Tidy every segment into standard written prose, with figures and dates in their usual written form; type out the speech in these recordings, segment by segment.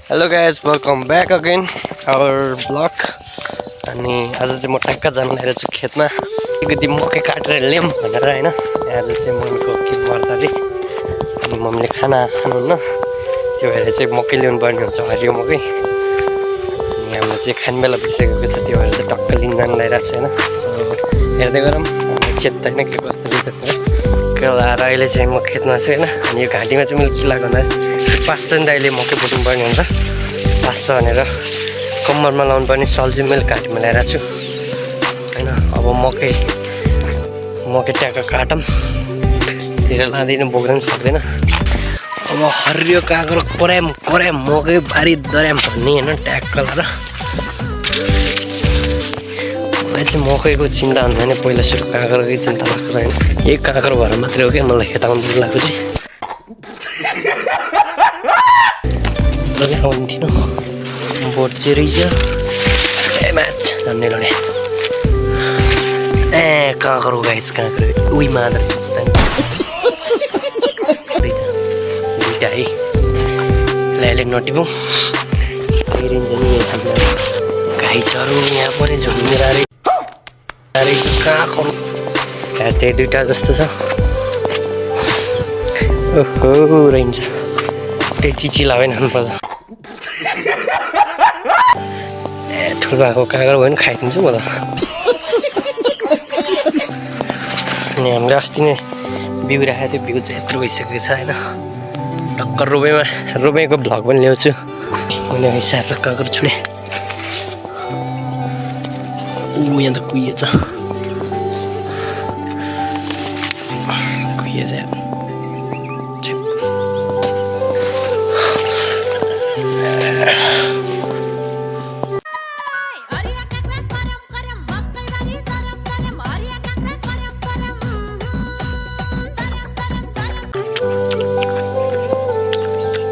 Hello guys welcome back again our blog. अनि आज चाहिँ म टक्क जानु लागेको छु खेतमा अलिकति मकै काटेर ल्याऊँ भनेर होइन। आज चाहिँ मम्मीको खेत मर्दाखेरि अनि मम्मीले खाना खानुहुन्न, त्यो भएर चाहिँ मकै ल्याउनु पर्ने हुन्छ, हरियो मकै। अनि हाम्रो चाहिँ खाने बेला भइसकेको छ, त्यो भएर चाहिँ टक्क लिन जानु लागिरहेको छ होइन। हेर्दै गरौँ हाम्रो खेत त होइन के कस्तो आएर अहिले चाहिँ म खेतमा छु होइन। अनि यो घाँटीमा चाहिँ मैले के लाग्यो भन्दा 500 नि त अहिले मकै बोक्नु पर्ने हुन्छ, 500 भनेर कम्मरमा लाउनु पर्ने सल चाहिँ मैले घाँटीमा ल्याइरहेको छु होइन। अब मकै ट्याक्क काटौँ, धेरै लाँदैन बोक्दैन पनि सक्दैन। अब हरियो काँक्रो कोर्याम मकै बारी दर्याम भन्ने होइन, ट्याक्क लाएर मलाई चाहिँ मकैको चिन्ता हुँदैन, पहिला सुरु काँक्रोकै चिन्ता लाग्छ होइन। यही काँक्रो भएर मात्रै हो क्या मलाई हेताउनु लागेको चाहिँ। आउँदिन बोट चाहिँ रहेछ ए म्याच झन्डै लडे ए काँक्रो गाइस, काँक्रो उही मादर दुइटा है ल्याले नटिपौँ गाइसहरू यहाँ पनि झुमेर रहेछ काँक्रो त्यही दुइटा जस्तो छ। ओहो रहन्छ त्यही चिचिला होइन खानुपर्छ। ए ठुलो भएको काँक्रो भयो भने खाइदिन्छु म त। अनि हामीले अस्ति नै बिउ राखेको थियो, बिउ चाहिँ यत्रो भइसकेको छ होइन। टक्कर रोपेको भ्लग पनि ल्याउँछु मैले। हिसाबले काँक्रो छुडेँ यहाँ त कुहिएछ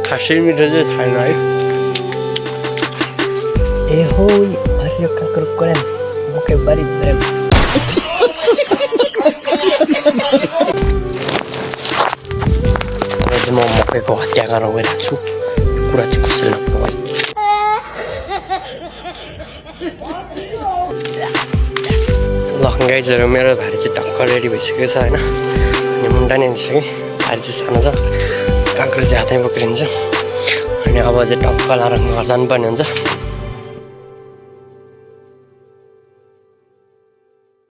खासै मिठो चाहिँ छैन है। ए हो हरियो काँक्रो कोर्याम मकै बारी दर्याम। म मकैको हत्या गर्न गइरहेको छु, कुरा चाहिँ कसैले नपाउ। ल गाइजहरू मेरो भारी चाहिँ टक्क रेडी भइसकेको छ होइन। अनि मुन्टा नि आइसक्यो, भारी चाहिँ सानो छ, काँक्रो चाहिँ हातै बोक्रिन्छ। अनि अब चाहिँ टक्क लाएर घर जानुपर्ने हुन्छ।